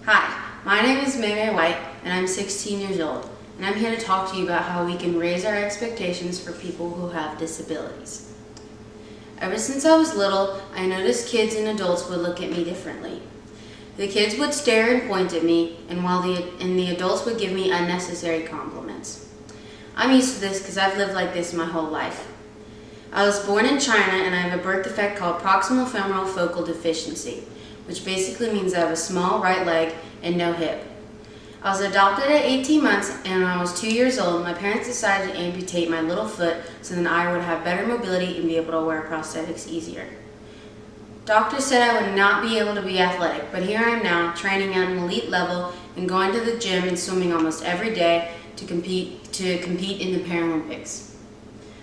Hi, my name is MeiMei White and I'm 16 years old, and I'm here to talk to you about how we can raise our expectations for people who have disabilities. Ever since I was little, I noticed kids and adults would look at me differently. The kids would stare and point at me, and the adults would give me unnecessary compliments. I'm used to this because I've lived like this my whole life. I was born in China and I have a birth defect called Proximal Femoral Focal Deficiency, which basically means I have a small right leg and no hip. I was adopted at 18 months, and when I was 2 years old, my parents decided to amputate my little foot so that I would have better mobility and be able to wear prosthetics easier. Doctors said I would not be able to be athletic, but here I am now, training at an elite level and going to the gym and swimming almost every day to compete in the Paralympics.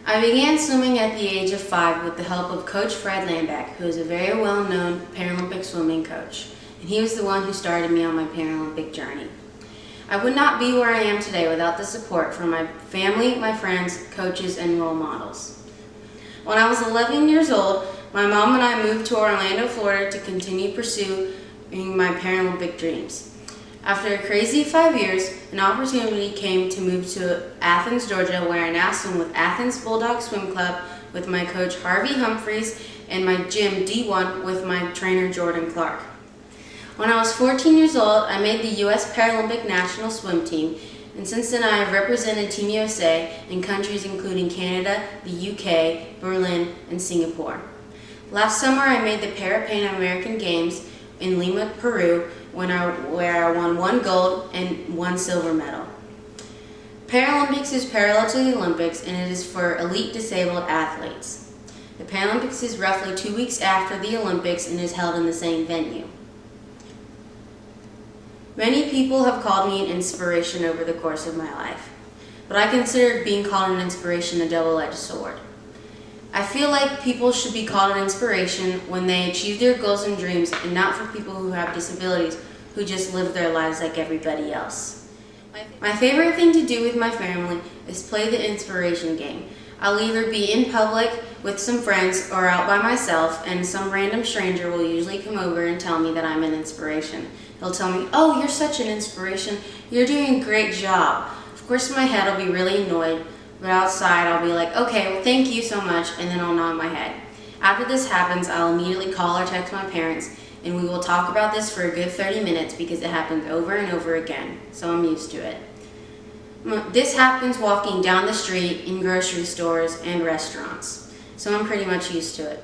I began swimming at the age of 5 with the help of Coach Fred Lamback, who is a very well-known Paralympic swimming coach, and he was the one who started me on my Paralympic journey. I would not be where I am today without the support from my family, my friends, coaches, and role models. When I was 11 years old, my mom and I moved to Orlando, Florida to continue pursuing my Paralympic dreams. After a crazy 5 years, an opportunity came to move to Athens, Georgia, where I now swim with Athens Bulldog Swim Club with my coach Harvey Humphreys and my gym D1 with my trainer Jordan Clark. When I was 14 years old, I made the U.S. Paralympic national swim team, and since then I have represented Team USA in countries including Canada, the UK, Berlin, and Singapore. Last summer I made the Pan American Games in Lima, Peru, where I won 1 gold and 1 silver medal. Paralympics is parallel to the Olympics, and it is for elite disabled athletes. The Paralympics is roughly 2 weeks after the Olympics and is held in the same venue. Many people have called me an inspiration over the course of my life, but I consider being called an inspiration a double-edged sword. I feel like people should be called an inspiration when they achieve their goals and dreams, and not for people who have disabilities who just live their lives like everybody else. My favorite thing to do with my family is play the inspiration game. I'll either be in public with some friends or out by myself, and some random stranger will usually come over and tell me that I'm an inspiration. They'll tell me, "Oh, you're such an inspiration. You're doing a great job." Of course, in my head I'll be really annoyed, but outside I'll be like, "Okay, well, thank you so much," and then I'll nod my head. After this happens, I'll immediately call or text my parents, and we will talk about this for a good 30 minutes because it happens over and over again, so I'm used to it. This happens walking down the street, in grocery stores, and restaurants, so I'm pretty much used to it.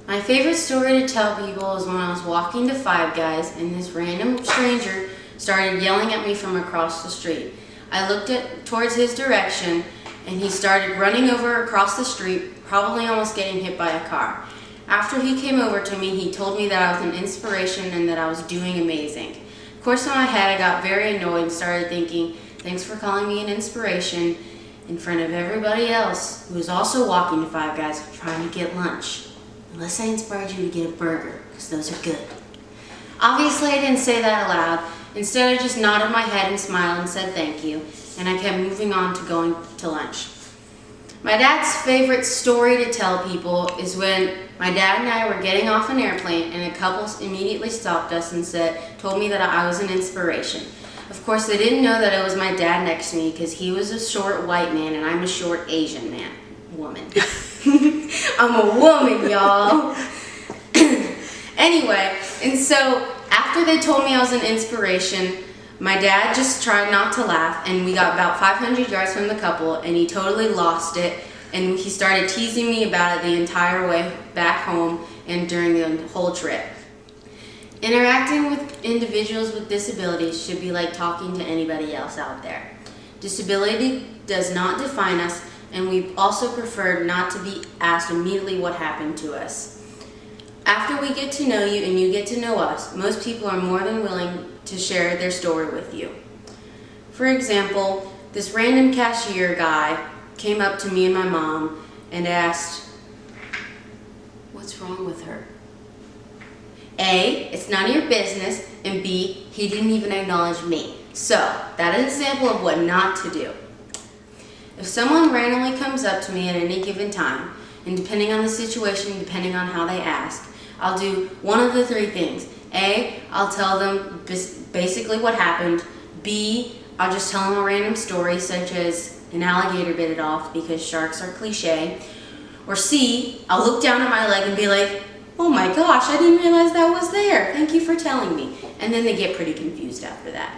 My favorite story to tell people is when I was walking to Five Guys and this random stranger started yelling at me from across the street. I looked towards his direction, and he started running over across the street, probably almost getting hit by a car. After he came over to me, he told me that I was an inspiration and that I was doing amazing. Of course, in my head, I got very annoyed and started thinking, thanks for calling me an inspiration in front of everybody else who was also walking to Five Guys trying to get lunch. Unless I inspired you to get a burger, because those are good. Obviously, I didn't say that aloud. Instead, I just nodded my head and smiled and said thank you, and I kept moving on to going to lunch. My dad's favorite story to tell people is when my dad and I were getting off an airplane and a couple immediately stopped us and told me that I was an inspiration. Of course, they didn't know that it was my dad next to me because he was a short white man and I'm a short Asian woman. I'm a woman, y'all. Anyway, and so after they told me I was an inspiration, my dad just tried not to laugh, and we got about 500 yards from the couple, and he totally lost it, and he started teasing me about it the entire way back home and during the whole trip. Interacting with individuals with disabilities should be like talking to anybody else out there. Disability does not define us, and we also prefer not to be asked immediately what happened to us. After we get to know you and you get to know us, most people are more than willing to share their story with you. For example, this random cashier guy came up to me and my mom and asked, "What's wrong with her?" A, it's none of your business, and B, he didn't even acknowledge me. So, that is an example of what not to do. If someone randomly comes up to me at any given time, and depending on the situation, depending on how they ask, I'll do one of the 3 things. A, I'll tell them basically what happened. B, I'll just tell them a random story such as an alligator bit it off because sharks are cliche. Or C, I'll look down at my leg and be like, oh my gosh, I didn't realize that was there. Thank you for telling me. And then they get pretty confused after that.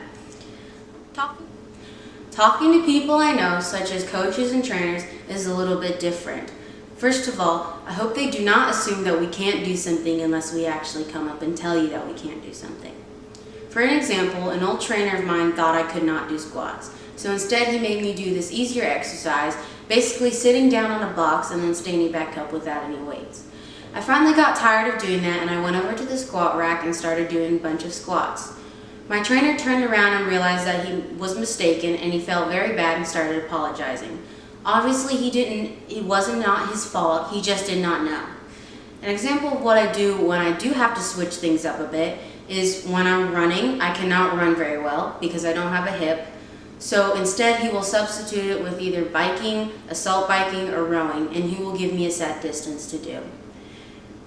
Talking to people I know, such as coaches and trainers, is a little bit different. First of all, I hope they do not assume that we can't do something unless we actually come up and tell you that we can't do something. For an example, an old trainer of mine thought I could not do squats. So instead he made me do this easier exercise, basically sitting down on a box and then standing back up without any weights. I finally got tired of doing that and I went over to the squat rack and started doing a bunch of squats. My trainer turned around and realized that he was mistaken and he felt very bad and started apologizing. Obviously it wasn't not his fault, he just did not know. An example of what I do when I do have to switch things up a bit is when I'm running. I cannot run very well because I don't have a hip. So instead he will substitute it with either biking, assault biking, or rowing, and he will give me a set distance to do.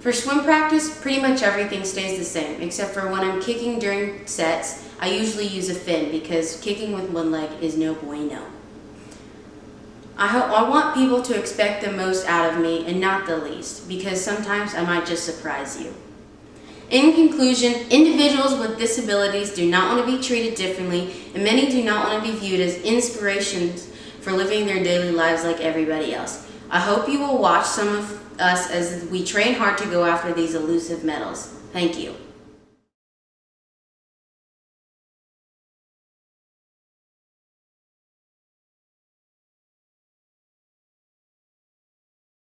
For swim practice, pretty much everything stays the same, except for when I'm kicking during sets, I usually use a fin because kicking with one leg is no bueno. I want people to expect the most out of me and not the least, because sometimes I might just surprise you. In conclusion, individuals with disabilities do not want to be treated differently, and many do not want to be viewed as inspirations for living their daily lives like everybody else. I hope you will watch some of us as we train hard to go after these elusive medals. Thank you.